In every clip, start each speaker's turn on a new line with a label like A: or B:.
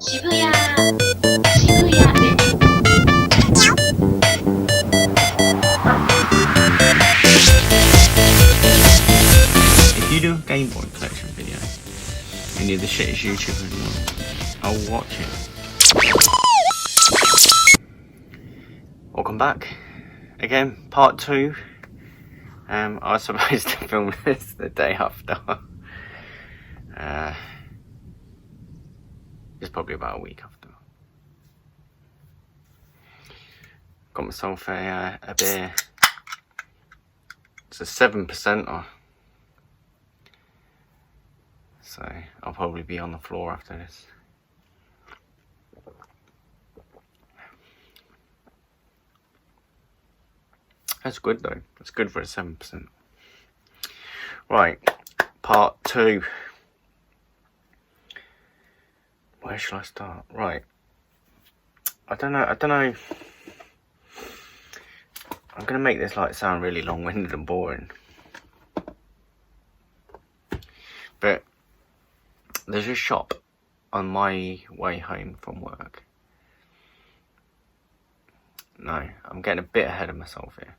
A: 渋谷、渋谷で。
B: If you do a Game Boy collection video and you're the shittest YouTuber in the world, I'll watch it. Welcome back. Again, part 2. I was supposed to film this the day after. It's probably about a week after. Got myself a beer. It's a 7%er. So I'll probably be on the floor after this. That's good though. That's good for a 7%. Right, part 2. Where shall I start? Right. I don't know. I'm gonna make this like sound really long-winded and boring. But there's a shop on my way home from work. No, I'm getting a bit ahead of myself here.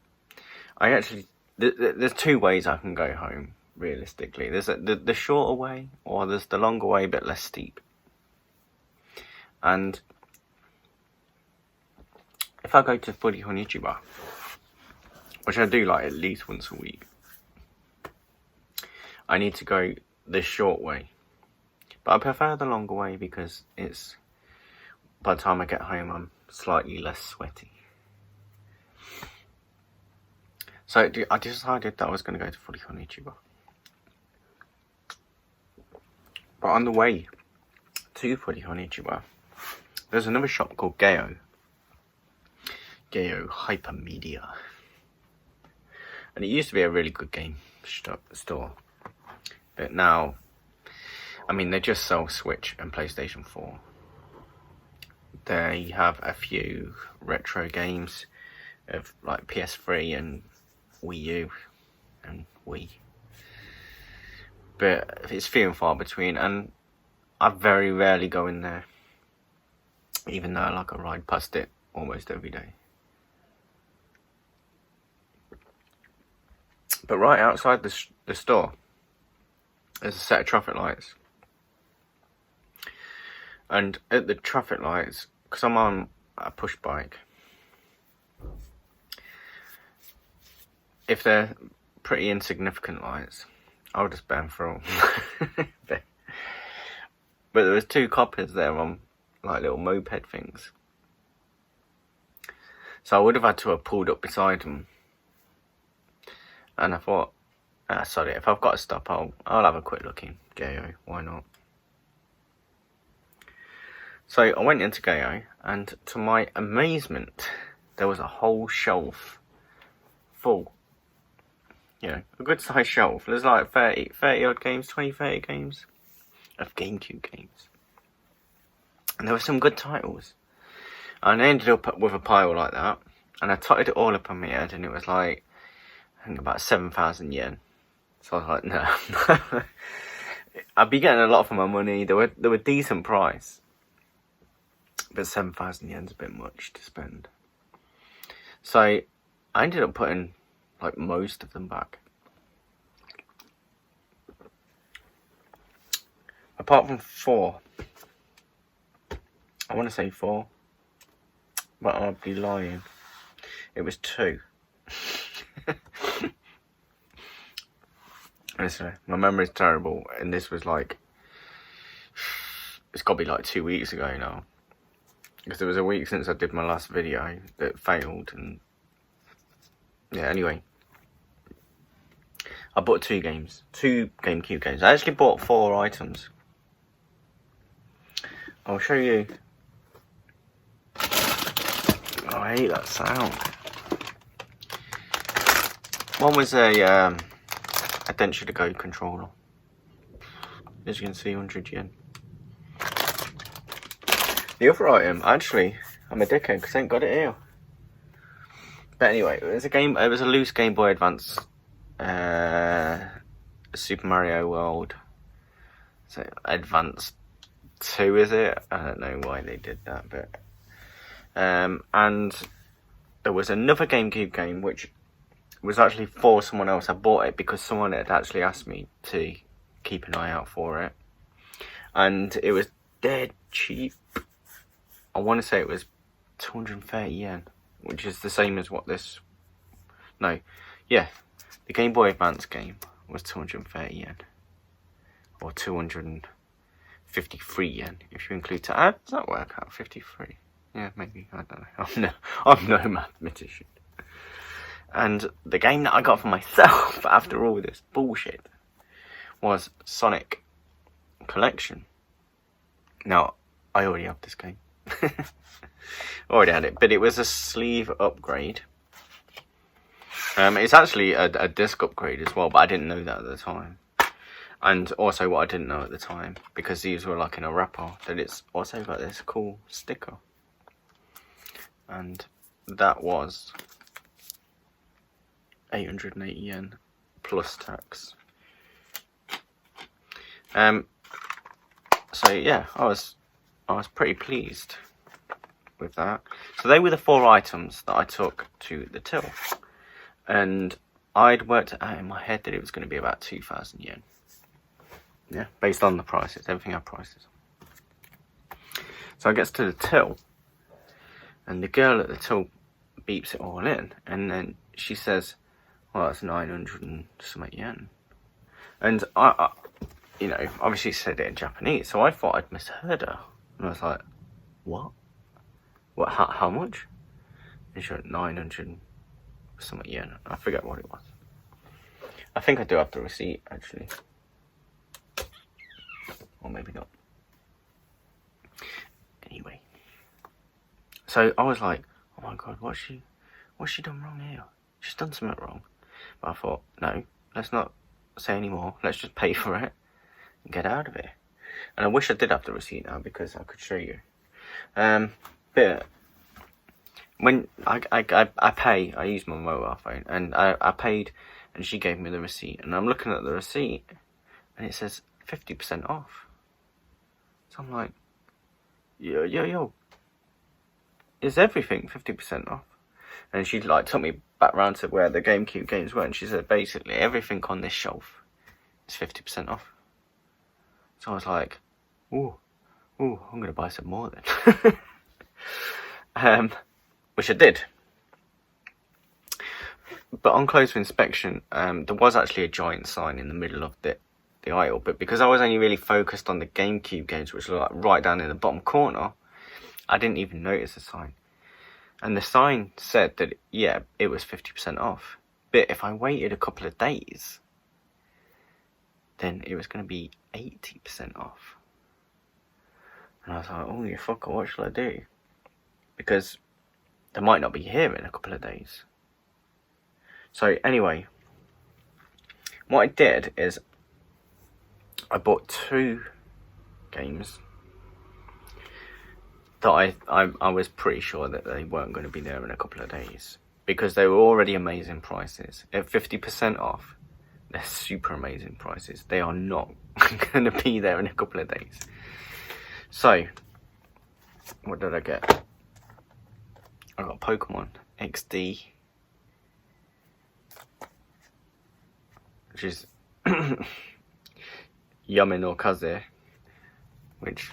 B: There's 2 ways I can go home, realistically. There's the shorter way, or there's the longer way but less steep. And if I go to Footy Honichiba, which I do like at least once a week, I need to go the short way. But I prefer the longer way because it's, by the time I get home, I'm slightly less sweaty. So I decided that I was going to go to Footy Honichiba. But on the way to Footy Honichiba, there's another shop called Geo Hypermedia. And it used to be a really good game store. But now, I mean, they just sell Switch and PlayStation 4. They have a few retro games of like PS3 and Wii U and Wii. But it's few and far between, and I very rarely go in there. Even though I ride past it almost every day. But right outside the store, there's a set of traffic lights. And at the traffic lights, because I'm on a push bike, if they're pretty insignificant lights, I'll just burn through them. But there was 2 coppers there on like little moped things. So I would have had to have pulled up beside them. And I thought, sorry, if I've got to stop, I'll have a quick look in Geo, why not? So I went into Geo, and to my amazement, there was a whole shelf full. You know, a good sized shelf. There's like 30 odd games, 30 games of GameCube games. And there were some good titles. And I ended up with a pile like that. And I totted it all up on my head, and it was like, I think about 7,000 yen. So I was like, no. I'd be getting a lot for my money. They were decent price. But 7,000 yen's a bit much to spend. So I ended up putting like most of them back. Apart from 4. I want to say 4. But I'll be lying. It was 2. Listen, my memory's terrible, and this was like, it's got to be like 2 weeks ago now, because it was a week since I did my last video that failed. And yeah, anyway, I bought 2 games, 2 GameCube games. I actually bought 4 items. I'll show you. Oh, I hate that sound. One was a Densha to Go controller. As you can see, 100 yen. The other item, actually, I'm a dickhead because I ain't got it here. But anyway, it was a loose Game Boy Advance Super Mario World. So advanced 2, is it? I don't know why they did that, but and there was another GameCube game which was actually for someone else. I bought it because someone had actually asked me to keep an eye out for it, and it was dead cheap. I want to say it was 230 yen, which is the same as what this. No, yeah, the Game Boy Advance game was 230 yen, or 253 yen if you include does that work out? 53? Yeah, maybe. I don't know. I'm no mathematician. And the game that I got for myself after all this bullshit was Sonic Collection. Now, I already have this game. Already had it, but it was a sleeve upgrade. It's actually a disc upgrade as well, but I didn't know that at the time. And also what I didn't know at the time, because these were like in a wrapper, that it's also got this cool sticker. And that was 880 yen plus tax. So yeah, I was pretty pleased with that. So they were the 4 items that I took to the till, and I'd worked it out in my head that it was going to be about 2,000 yen. Yeah, based on the prices. Everything had prices. So I gets to the till, and the girl at the till beeps it all in, and then she says, "Well, that's 900 and something yen." And I, you know, obviously said it in Japanese, so I thought I'd misheard her, and I was like, "What? What? How much?" And she went 900 something yen. I forget what it was. I think I do have the receipt actually, or maybe not. Anyway, so I was like, "Oh my god, what's she done wrong here? She's done something wrong." But I thought, no, let's not say any more. Let's just pay for it and get out of it. And I wish I did have the receipt now because I could show you. But when I pay, I use my mobile phone, and I paid, and she gave me the receipt, and I'm looking at the receipt, and it says 50% off. So I'm like, yo, is everything 50% off? And she like took me back round to where the GameCube games were, and she said basically everything on this shelf is 50% off. So I was like, ooh, I'm gonna buy some more then. Which I did. But on closer inspection, there was actually a giant sign in the middle of the aisle, but because I was only really focused on the GameCube games, which were like right down in the bottom corner, I didn't even notice the sign. And the sign said that, yeah, it was 50% off. But if I waited a couple of days, then it was going to be 80% off. And I was like, oh, you fucker, what shall I do? Because they might not be here in a couple of days. So anyway, what I did is I bought 2 games that I was pretty sure that they weren't going to be there in a couple of days, because they were already amazing prices. At 50% off, they're super amazing prices. They are not going to be there in a couple of days. So, what did I get? I got Pokemon XD, which is Yame no Kaze, which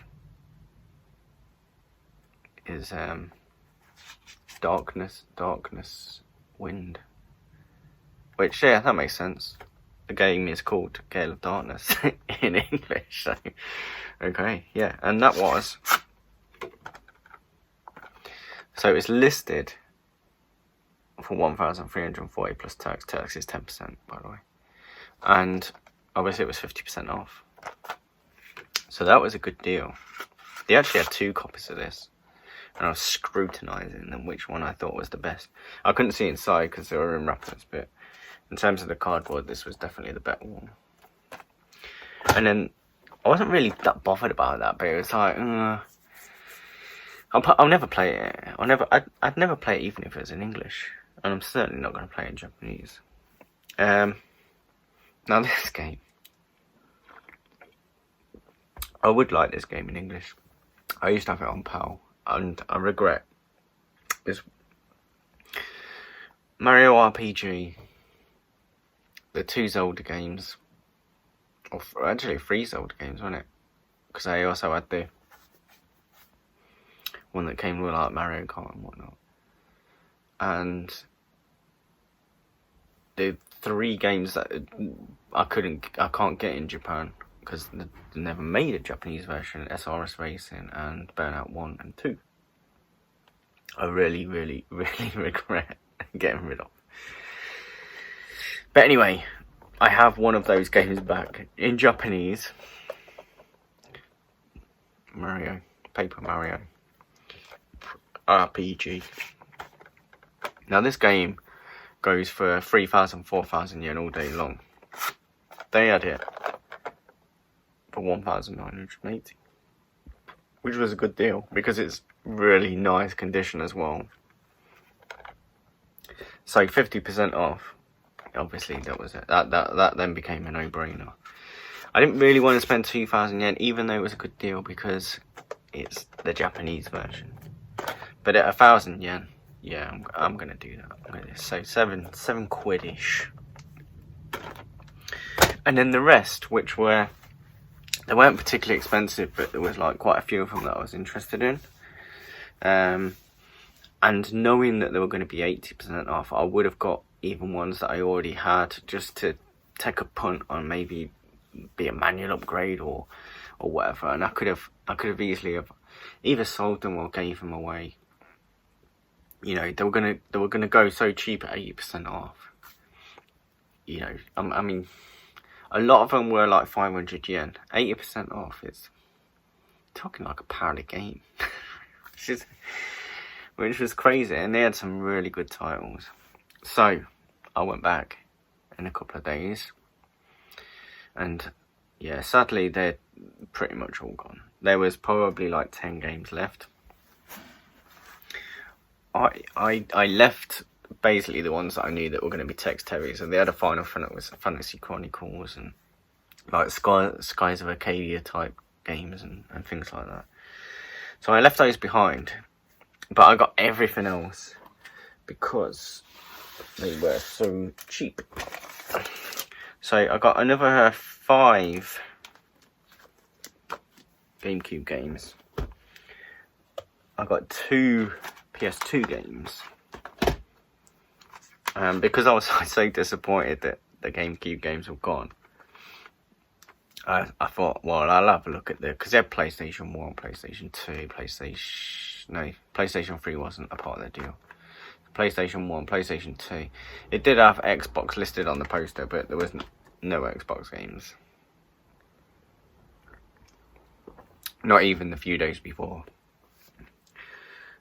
B: is darkness, wind. Which, yeah, that makes sense. The game is called Gale of Darkness in English, so okay, yeah, and that was, so it's listed for 1,340 plus tax. Tax is 10%, by the way, and obviously it was 50% off, so that was a good deal. They actually had 2 copies of this, and I was scrutinising them, which one I thought was the best. I couldn't see inside because they were in wrappers, but in terms of the cardboard, this was definitely the better one. And then I wasn't really that bothered about that, but it was like, I'll never play it. I'd never play it even if it was in English, and I'm certainly not going to play it in Japanese. Now this game, I would like this game in English. I used to have it on PAL, and I regret this. Mario RPG, the 2 Zelda games, or actually 3 Zelda games, wasn't it? Because I also had the one that came with like Mario Kart and whatnot. And the 3 games that I can't get in Japan because they never made a Japanese version, SRS Racing and Burnout 1 and 2. I really, really, really regret getting rid of. But anyway, I have one of those games back in Japanese. Mario, Paper Mario RPG. Now this game goes for 3,000, 4,000 yen all day long. They had it for 1,980, which was a good deal because it's really nice condition as well. So 50% off. Obviously, that was it. That then became a no-brainer. I didn't really want to spend 2,000 yen, even though it was a good deal because it's the Japanese version. But at 1,000 yen, yeah, I'm gonna do that. So seven quid-ish. And then the rest, which were, they weren't particularly expensive, but there was like quite a few of them that I was interested in. And knowing that they were going to be 80% off, I would have got even ones that I already had just to take a punt on maybe be a manual upgrade or whatever. And I could have easily have either sold them or gave them away. You know, they were gonna go so cheap at 80% off. You know, I mean, a lot of them were like 500 yen. 80% off is talking like £1 a game. Which was crazy, and they had some really good titles. So I went back in a couple of days, and yeah, sadly they're pretty much all gone. There was probably like 10 games left. I left basically the ones that I knew that were going to be text heavy. So they had a Final Fantasy Chronicles and like Skies of Arcadia type games and things like that. So I left those behind, but I got everything else because they were so cheap. So I got another 5 GameCube games. I got 2 PS2 games. Because I was so disappointed that the GameCube games were gone. I thought, well, I'll have a look at because they had PlayStation 1, PlayStation 2, PlayStation 3 wasn't a part of the deal. PlayStation 1, PlayStation 2. It did have Xbox listed on the poster, but there was no Xbox games. Not even the few days before.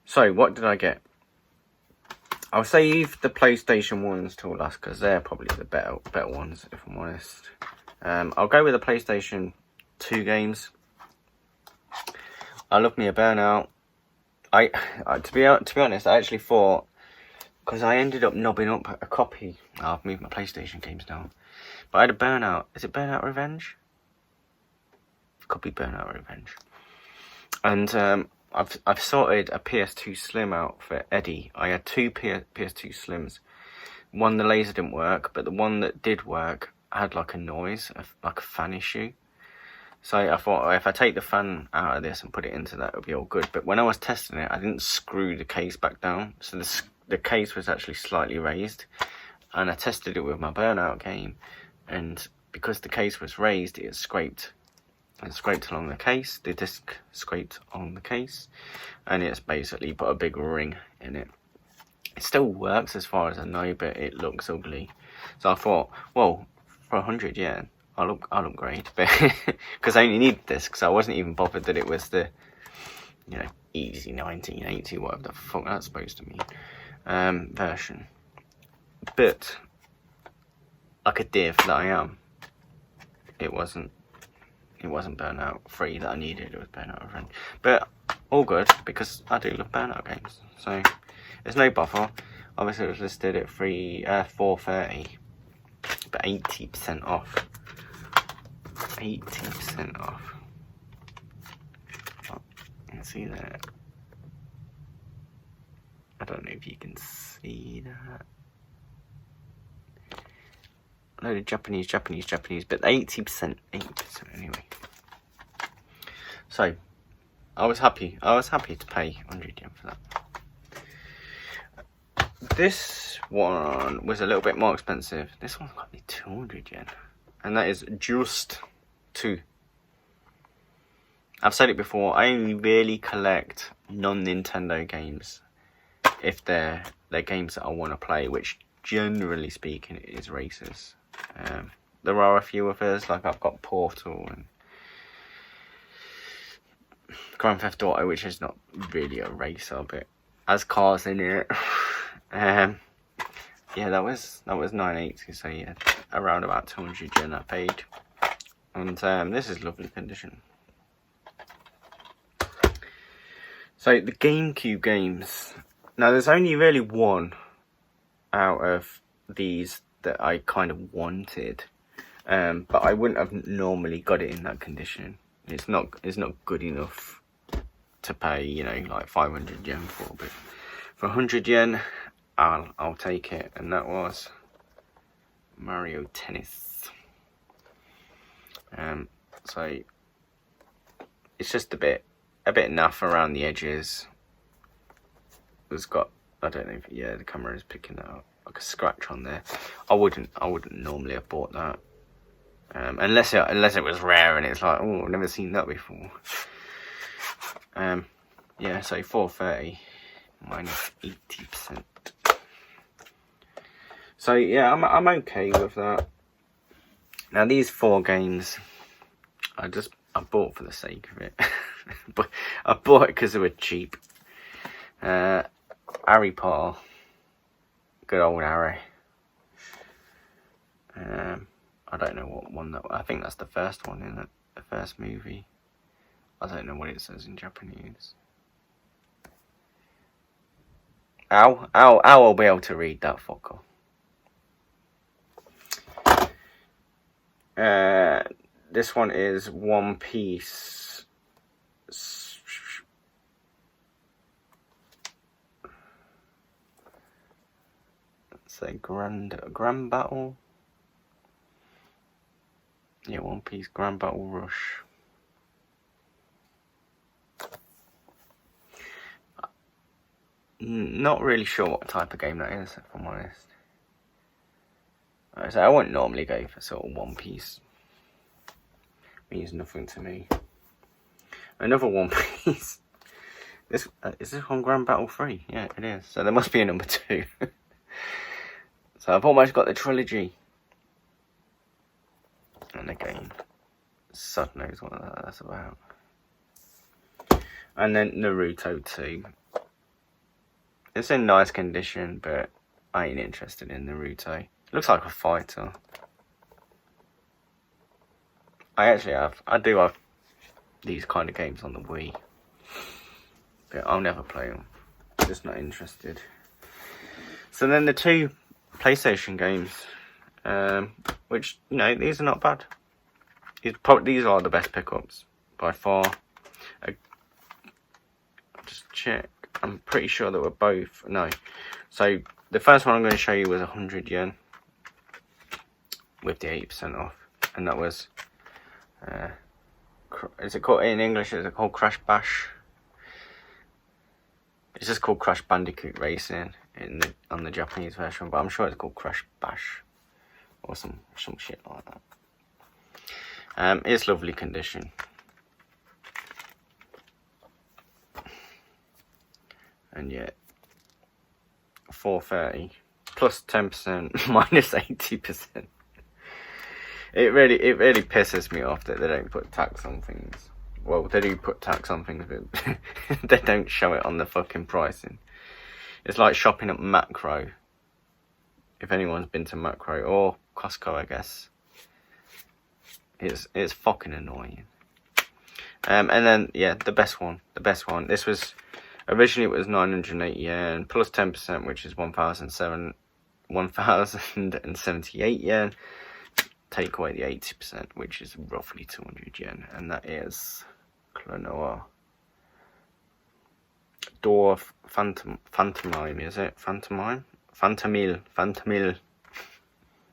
B: So, what did I get? I'll save the PlayStation 1s till last, because they're probably the better ones, if I'm honest. I'll go with the PlayStation 2 games. I love me a Burnout. To be honest, I actually thought, because I ended up knobbing up a copy. I've moved my PlayStation games now. But I had a Burnout. Is it Burnout Revenge? Could be Burnout Revenge. And I've sorted a PS2 Slim out for Eddie. I had 2 PS2 Slims. One, the laser didn't work, but the one that did work had like a noise, like a fan issue. So I thought, if I take the fan out of this and put it into that, it'll be all good. But when I was testing it, I didn't screw the case back down. So the case was actually slightly raised. And I tested it with my Burnout game. And because the case was raised, it scraped. It scraped along the case. The disc scraped on the case. And it's basically put a big ring in it. It still works as far as I know, but it looks ugly. So I thought, well, for 100 yen, I'll upgrade, but because I only need this, because I wasn't even bothered that it was the, you know, easy 1980, whatever the fuck that's supposed to mean, version. But like a div that I am, it wasn't Burnout 3 that I needed. It was Burnout Revenge. But all good, because I do love Burnout games. So there's no buffer. Obviously it was listed at $430, but 80% off. 80% off. can see that. I don't know if you can see that. A load of Japanese, but 80% anyway. So, I was happy to pay 100 yen for that. This one was a little bit more expensive. This one's got me 200 yen. And that is Just 2. I've said it before, I only really collect non-Nintendo games if they're games that I want to play, which generally speaking is races. There are a few others, like I've got Portal and Grand Theft Auto, which is not really a racer, but has cars in it. Yeah, that was 980, so yeah, around about 200 yen I paid. And this is lovely condition. So the GameCube games. Now there's only really one out of these that I kind of wanted, but I wouldn't have normally got it in that condition. It's not good enough to pay, you know, like 500 yen for, but for 100 yen, I'll take it. And that was Mario Tennis. So it's just a bit naff around the edges. It's got, I don't know if, yeah, the camera is picking that up, like a scratch on there. I wouldn't normally have bought that, unless it was rare and it's like, oh, I've never seen that before. Yeah, so 430 minus 80%. So yeah, I'm okay with that. Now these 4 games, I bought for the sake of it, but I bought it because they were cheap. Harry Potter, good old Harry. I don't know what one that. I think that's the first one, isn't it? The first movie. I don't know what it says in Japanese. I'll be able to read that, fucker. This one is One Piece. It's a grand battle. Yeah, One Piece Grand Battle Rush. Not really sure what type of game that is, if I'm honest. So I wouldn't normally go for sort of One Piece. It means nothing to me. Another One Piece. Is this one Grand Battle 3? Yeah, it is. So there must be a number 2. So I've almost got the trilogy. And again, Sod knows what that's about. And then Naruto 2. It's in nice condition, but I ain't interested in Naruto. It looks like a fighter. I do have these kind of games on the Wii, but I'll never play them. I'm just not interested. So then the 2 PlayStation games, which, you know, these are not bad. These are the best pickups by far. Just check. I'm pretty sure they were both. No. So the first one I'm going to show you was 100 yen with the 80% off, and that was. Is it called in English? Is it called Crash Bash? It's just called Crash Bandicoot Racing on the Japanese version, but I'm sure it's called Crash Bash or some shit like that. It's lovely condition. And yet 430 plus 10% minus 80%. It really pisses me off that they don't put tax on things. Well, they do put tax on things, but they don't show it on the fucking pricing. It's like shopping at Macro. If anyone's been to Macro or Costco, I guess. It's fucking annoying. And then yeah, the best one. This was originally it was 980 yen plus 10%, which is 1,078 yen. Take away the 80%, which is roughly 200 yen, and that is Klonoa Door Phantomime, is it? Phantomime? Phantomile.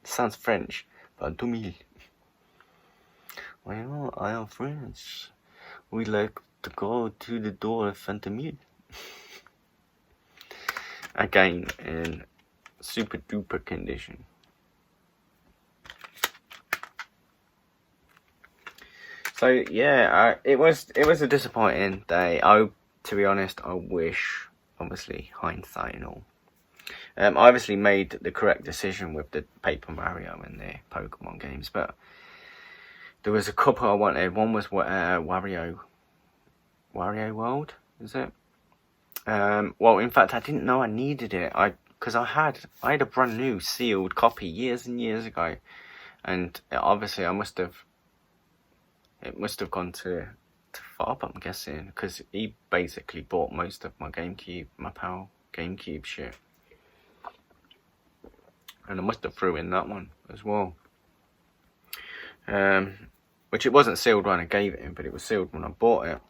B: Sounds French. Phantomile. Well, I am French. We like to go to the door of Phantomile. Again, in super duper condition. So yeah, it was a disappointing day. To be honest, I wish, obviously hindsight and all, I obviously made the correct decision with the Paper Mario and the Pokemon games, but there was a couple I wanted. One was Wario World, is it? Well, in fact, I didn't know I needed it. Because I had a brand new sealed copy years and years ago, and obviously it must have gone to Fob, I'm guessing, because he basically bought most of my PAL GameCube shit, and I must have threw in that one as well. Which it wasn't sealed when I gave it him, but it was sealed when I bought it.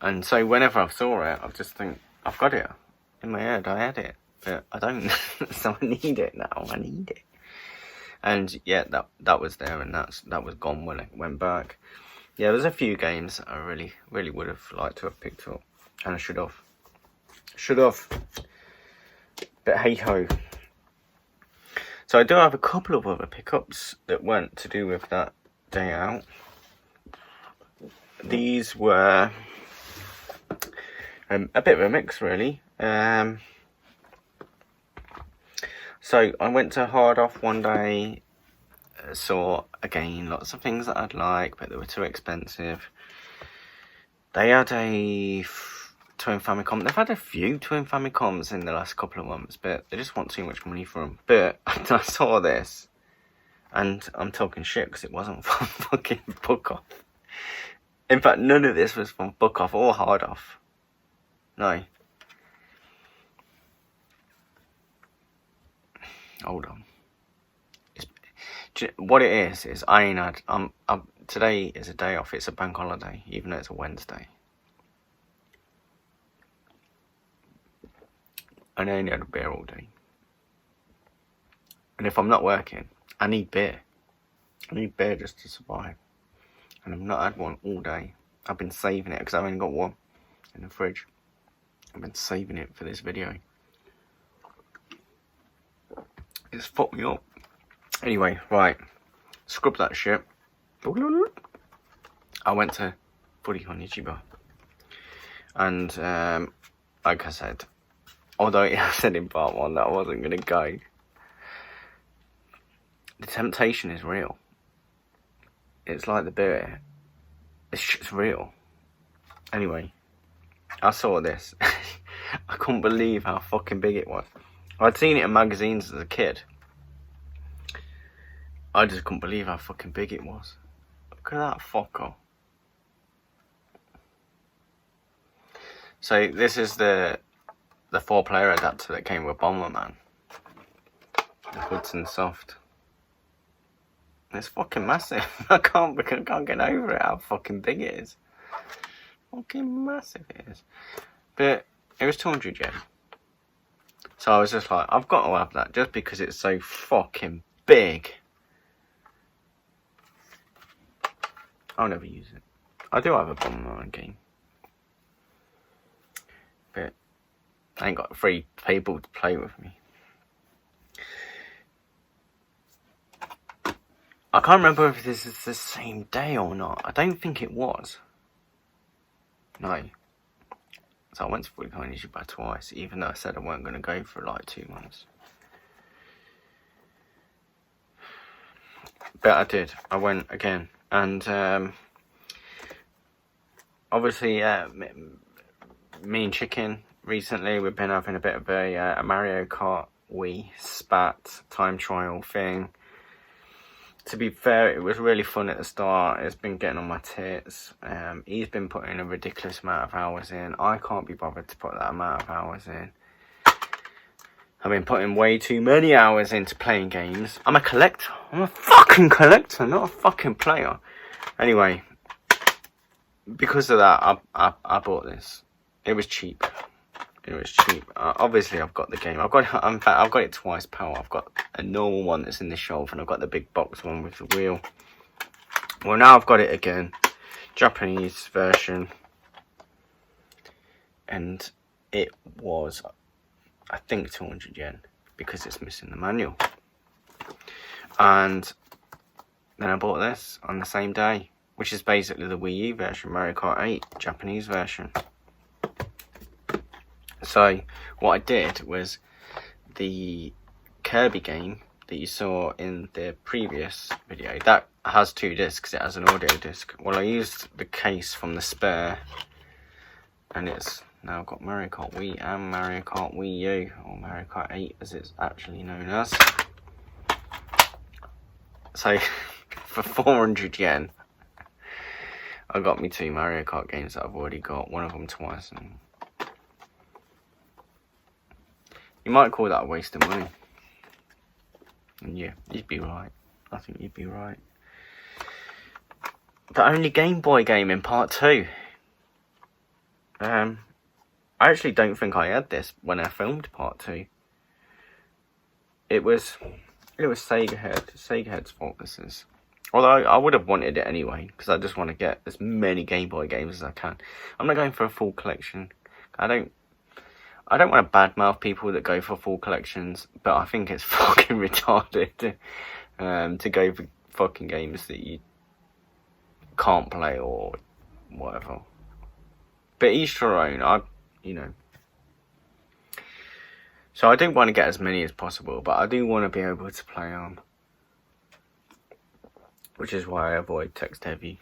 B: And so whenever I saw it, I just think, I've got it. In my head, I had it. But I don't. So I need it now. I need it. And yeah, that was there, and that was gone when it went back. Yeah, there's a few games I really, really would have liked to have picked up. And I should have. But hey ho. So I do have a couple of other pickups that weren't to do with that day out. These were a bit of a mix, really. So I went to Hard Off one day, saw again lots of things that I'd like, but they were too expensive. They had a Twin Famicom. They've had a few Twin Famicoms in the last couple of months, but they just want too much money for them. But I saw this, and I'm talking shit because it wasn't from fucking Book Off. In fact, none of this was from Book Off or Hard Off. No. Hold on. What it is I ain't had. Today is a day off. It's a bank holiday, even though it's a Wednesday. And I only had a beer all day. And if I'm not working, I need beer. I need beer just to survive. And I've not had one all day. I've been saving it because I've only got one in the fridge. I've been saving it for this video. It's fucked me up. Anyway, right. Scrub that shit. I went to Footy on Ichiba. And, like I said, although I said in part 1 that I wasn't going to go, the temptation is real. It's like the beer. It's real. Anyway, I saw this. I couldn't believe how fucking big it was. I'd seen it in magazines as a kid. I just couldn't believe how fucking big it was. Look at that fucker. So this is the 4-player adapter that came with Bomberman. The Hudson Soft. It's fucking massive. I can't get over it how fucking big it is. Fucking massive it is. But it was 200 yen. So I was just like, I've got to have that just because it's so fucking big. I'll never use it. I do have a Bomberman game. But I ain't got 3 people to play with me. I can't remember if this is the same day or not. I don't think it was. No. So I went to Footy on Ichiba twice, even though I said I weren't going to go for like 2 months. But I did. I went again. And obviously, me and Chicken, recently we've been having a bit of a Mario Kart Wii Spat time trial thing. To be fair, it was really fun at the start. It's been getting on my tits. He's been putting a ridiculous amount of hours in. I can't be bothered to put that amount of hours in. I've been putting way too many hours into playing games. I'm a collector. I'm a fucking collector, not a fucking player. Anyway, because of that, I bought this. It was cheap. It was cheap. Obviously, I've got the game. In fact, I've got it twice, pal. I've got a normal one that's in the shelf, and I've got the big box one with the wheel. Well, now I've got it again. Japanese version. And it was, I think, 200 yen. Because it's missing the manual. And then I bought this on the same day. Which is basically the Wii U version. Mario Kart 8. Japanese version. So, what I did was the Kirby game that you saw in the previous video, that has 2 discs, it has an audio disc. Well, I used the case from the spare, and it's now got Mario Kart Wii and Mario Kart Wii U, or Mario Kart 8 as it's actually known as. So, for 400 yen, I got me 2 Mario Kart games that I've already got, one of them twice, and you might call that a waste of money. And yeah, you'd be right. I think you'd be right. The only Game Boy game in part 2. I actually don't think I had this when I filmed part 2. It was Sega Head's fault, this is. Although I would have wanted it anyway, because I just want to get as many Game Boy games as I can. I'm not going for a full collection. I don't want to badmouth people that go for full collections, but I think it's fucking retarded to go for fucking games that you can't play or whatever. But each their own, So I do want to get as many as possible, but I do want to be able to play on. Which is why I avoid text-heavy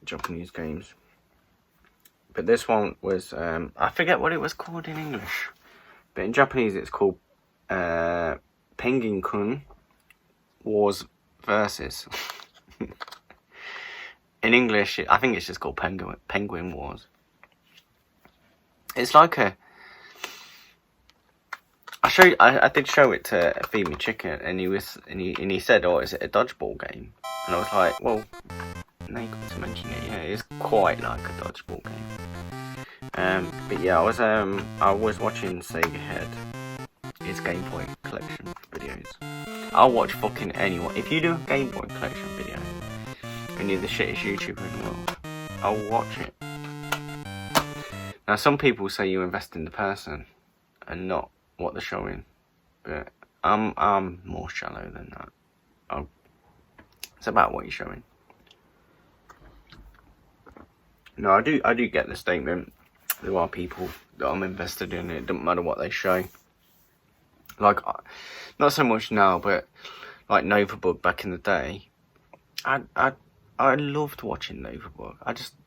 B: Japanese games. But this one was, I forget what it was called in English. But in Japanese it's called Penguin-kun Wars Versus. In English, I think it's just called Penguin Wars. It's like a... I did show it to Feed Me Chicken, and he said, "Oh, is it a dodgeball game?" And I was like, "Well, now you got to mention it, yeah, it's quite like a dodgeball game." But yeah, I was watching Sega Head, his Game Boy collection videos. I'll watch fucking anyone. If you do a Game Boy collection video, and you're the shittest YouTuber in the world, I'll watch it. Now, some people say you invest in the person and not what they're showing, but I'm more shallow than that. It's about what you're showing. No, I do get the statement. There are people that I'm invested in. It doesn't matter what they show. Like, not so much now, but like Novabug back in the day. I loved watching Novabug.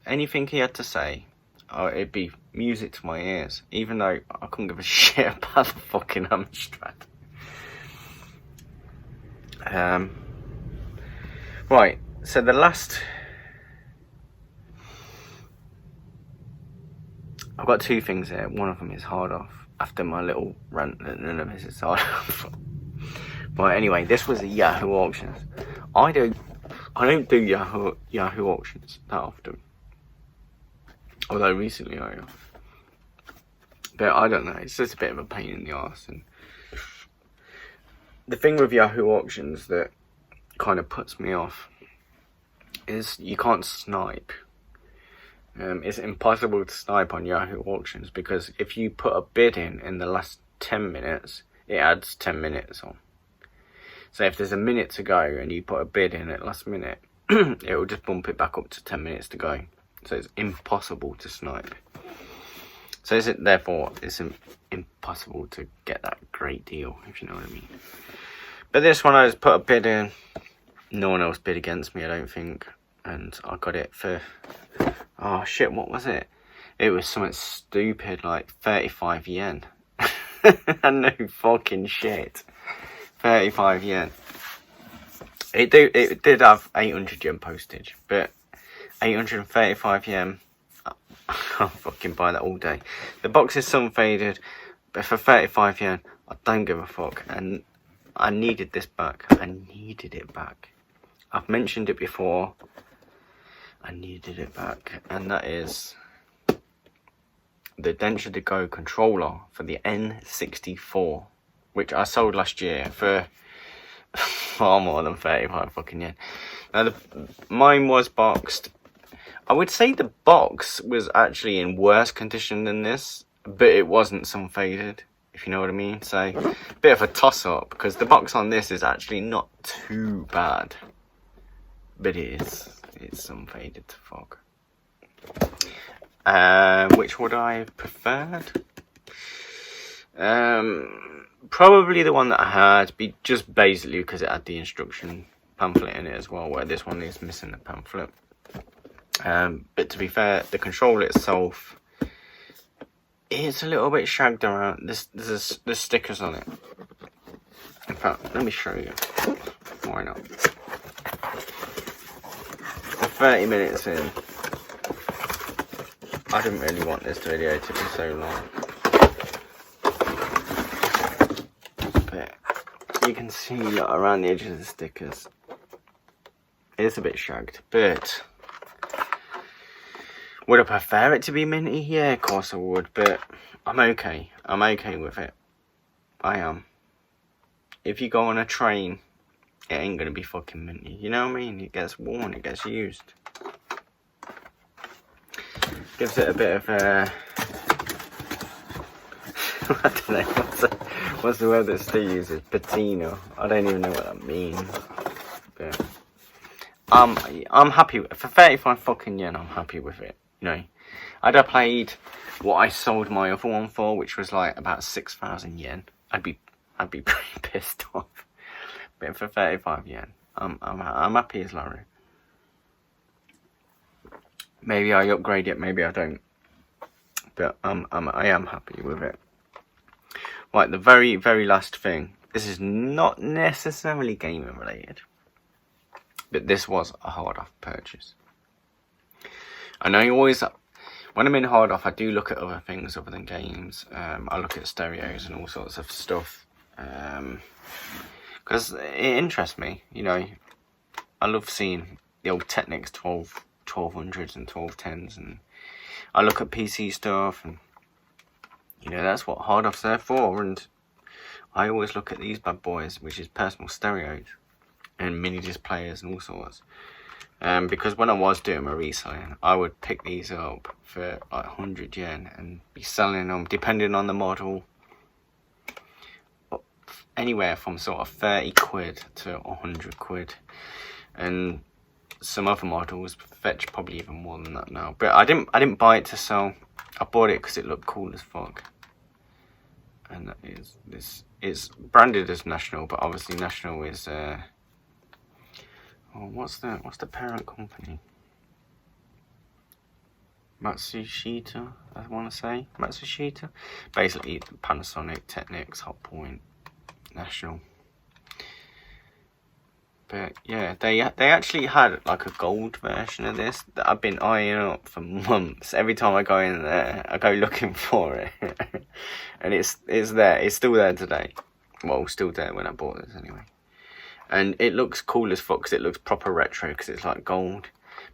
B: Anything he had to say, it'd be music to my ears, even though I couldn't give a shit about the fucking Amstrad. Right, so the last... I've got 2 things here. One of them is hard off. After my little rant that none of this is hard off. Right, anyway, this was the Yahoo auctions. I don't do Yahoo auctions that often. Although recently I have. But I don't know, it's just a bit of a pain in the arse. And the thing with Yahoo auctions that kind of puts me off is you can't snipe. It's impossible to snipe on Yahoo auctions, because if you put a bid in the last 10 minutes, it adds 10 minutes on. So if there's a minute to go and you put a bid in at last minute, it will just bump it back up to 10 minutes to go. So it's impossible to snipe. So therefore it's impossible to get that great deal, if you know what I mean. But this one, I just put a bid in. No one else bid against me, I don't think. And I got it for... Oh shit, what was it? It was something stupid, like 35 yen. No fucking shit. 35 yen. It did have 800 yen postage, but 835 yen, I'll fucking buy that all day. The box is sun faded, but for 35 yen, I don't give a fuck. And I needed this back. I needed it back. I've mentioned it before. I needed it back. And that is the Densha to Go controller for the N64, which I sold last year for far more than 35 fucking yen. Now, mine was boxed. I would say the box was actually in worse condition than this, but it wasn't sun faded, if you know what I mean. So, a bit of a toss up, because the box on this is actually not too bad, but it's sun faded to fuck. Which would I have preferred? Probably the one that I had, just basically because it had the instruction pamphlet in it as well, where this one is missing the pamphlet. But to be fair, the controller itself is a little bit shagged around. There's stickers on it. In fact, let me show you. Why not? 30 minutes in. I didn't really want this video to be so long. But you can see around the edges of the stickers. It's a bit shagged, but would I prefer it to be minty? Yeah, of course I would, but I'm okay. I'm okay with it. I am. If you go on a train, it ain't gonna be fucking minty. You know what I mean? It gets worn, it gets used. Gives it a bit of a... I don't know, what's the word that Steve uses? Patina. I don't even know what that means. But I'm happy with it. For 35 fucking yen, I'm happy with it. You know, I'd have played what I sold my other one for, which was like about 6,000 yen. I'd be pretty pissed off. But for 35 yen, I'm happy as Larry. Maybe I upgrade it, maybe I don't. But I am happy with it. Right, the very, very last thing. This is not necessarily gaming related, but this was a hard off purchase. I know you always, when I'm in hard off, I do look at other things other than games. I look at stereos and all sorts of stuff, because it interests me. You know, I love seeing the old Technics 1200s and 1210s, and I look at PC stuff, and you know, that's what hard off's there for. And I always look at these bad boys, which is personal stereos and mini disc players and all sorts. Because when I was doing my reselling, I would pick these up for like 100 yen and be selling them, depending on the model, anywhere from sort of 30 quid to 100 quid. And some other models fetch probably even more than that now. But I didn't buy it to sell. I bought it because it looked cool as fuck. And that is this. It's branded as National, but obviously National is what's the parent company? Matsushita, I want to say. Matsushita? Basically Panasonic, Technics, Hotpoint, National. But yeah, they actually had like a gold version of this that I've been eyeing up for months. Every time I go in there, I go looking for it. And it's there. It's still there today. Well, still there when I bought this anyway. And it looks cool as fuck because it looks proper retro because it's like gold.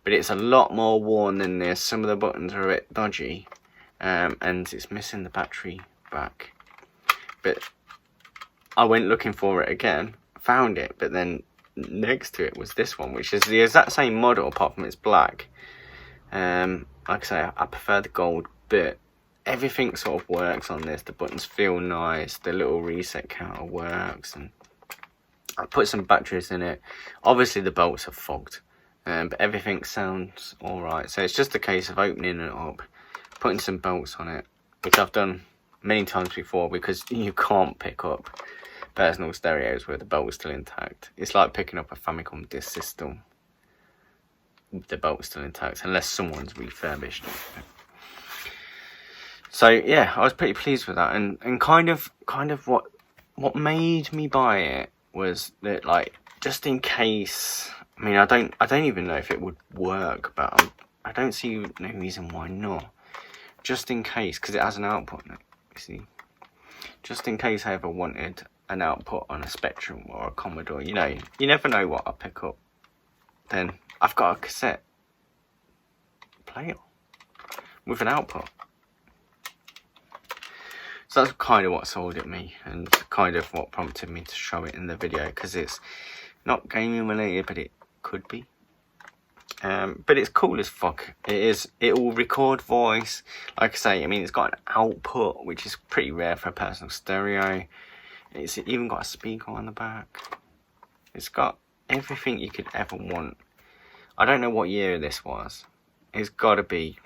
B: But it's a lot more worn than this. Some of the buttons are a bit dodgy. And it's missing the battery back. But I went looking for it again. Found it. But then next to it was this one, which is the exact same model apart from it's black. Like I say, I prefer the gold, but everything sort of works on this. The buttons feel nice, the little reset counter works, and I put some batteries in it. Obviously the bolts are fogged, but everything sounds alright. So it's just a case of opening it up, putting some bolts on it, which I've done many times before because you can't pick up personal stereos where the bolt is still intact. It's like picking up a Famicom disc system with the bolt still intact, unless someone's refurbished it. So yeah, I was pretty pleased with that, and kind of what made me buy it was that, like, just in case. I mean, I don't even know if it would work, but I don't see no reason why not. Just in case, because it has an output in it. You see, just in case I ever wanted an output on a Spectrum or a Commodore, you know, you never know what I'll pick up. Then I've got a cassette player with an output. So that's kind of what sold it me, and kind of what prompted me to show it in the video, because it's not gaming related, but it could be. But it's cool as fuck. It is. It will record voice. Like I say, I mean, it's got an output, which is pretty rare for a personal stereo. It's even got a speaker on the back. It's got everything you could ever want. I don't know what year this was. It's gotta be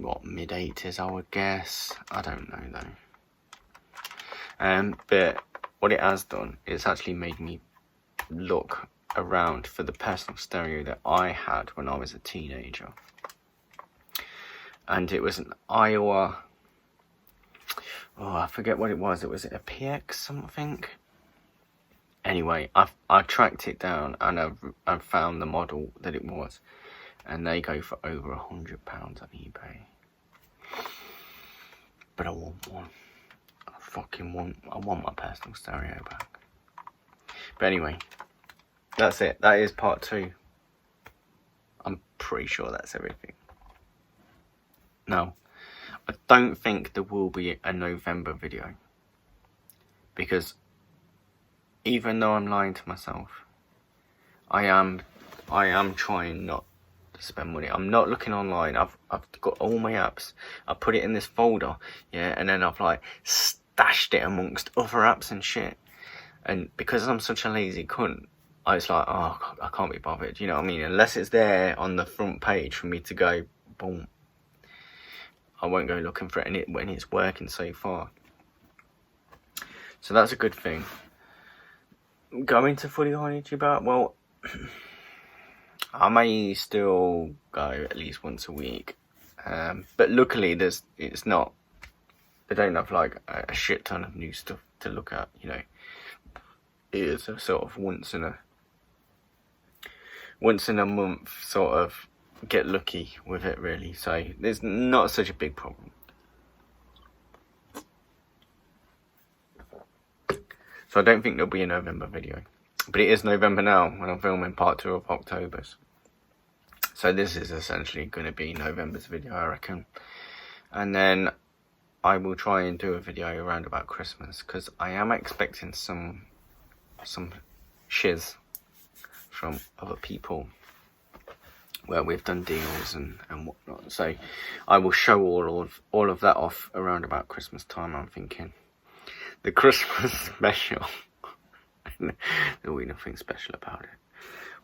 B: what, mid-80s, I would guess. I don't know though. But what it has done, it's actually made me look around for the personal stereo that I had when I was a teenager. And it was an Iowa, oh, I forget what it was. It was a PX something. Anyway, I tracked it down, and I've found the model that it was, and they go for over £100 on eBay. But I want one. I want my personal stereo back. But anyway, that's it. That is part 2. I'm pretty sure that's everything. No, I don't think there will be a November video, because even though I'm lying to myself, I am trying not to spend money. I'm not looking online. I've got all my apps. I put it in this folder, yeah, and then I've like stashed it amongst other apps and shit. And because I'm such a lazy cunt, I was like, oh, I can't be bothered. You know what I mean? Unless it's there on the front page for me to go, boom, I won't go looking for it when it's working so far. So that's a good thing. Going to fully on YouTube art, well, I may still go at least once a week, but luckily they don't have like a shit ton of new stuff to look at, you know. It is a sort of once in a month sort of get lucky with it, really, so there's not such a big problem. So I don't think there'll be a November video. But it is November now when I'm filming part 2 of October's. So this is essentially going to be November's video, I reckon. And then I will try and do a video around about Christmas, because I am expecting some shiz from other people where we've done deals and whatnot. So I will show all of that off around about Christmas time, I'm thinking. The Christmas special. There'll be nothing special about it.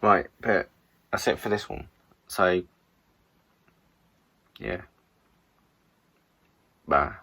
B: Right, but that's it for this one. So, yeah. Bye.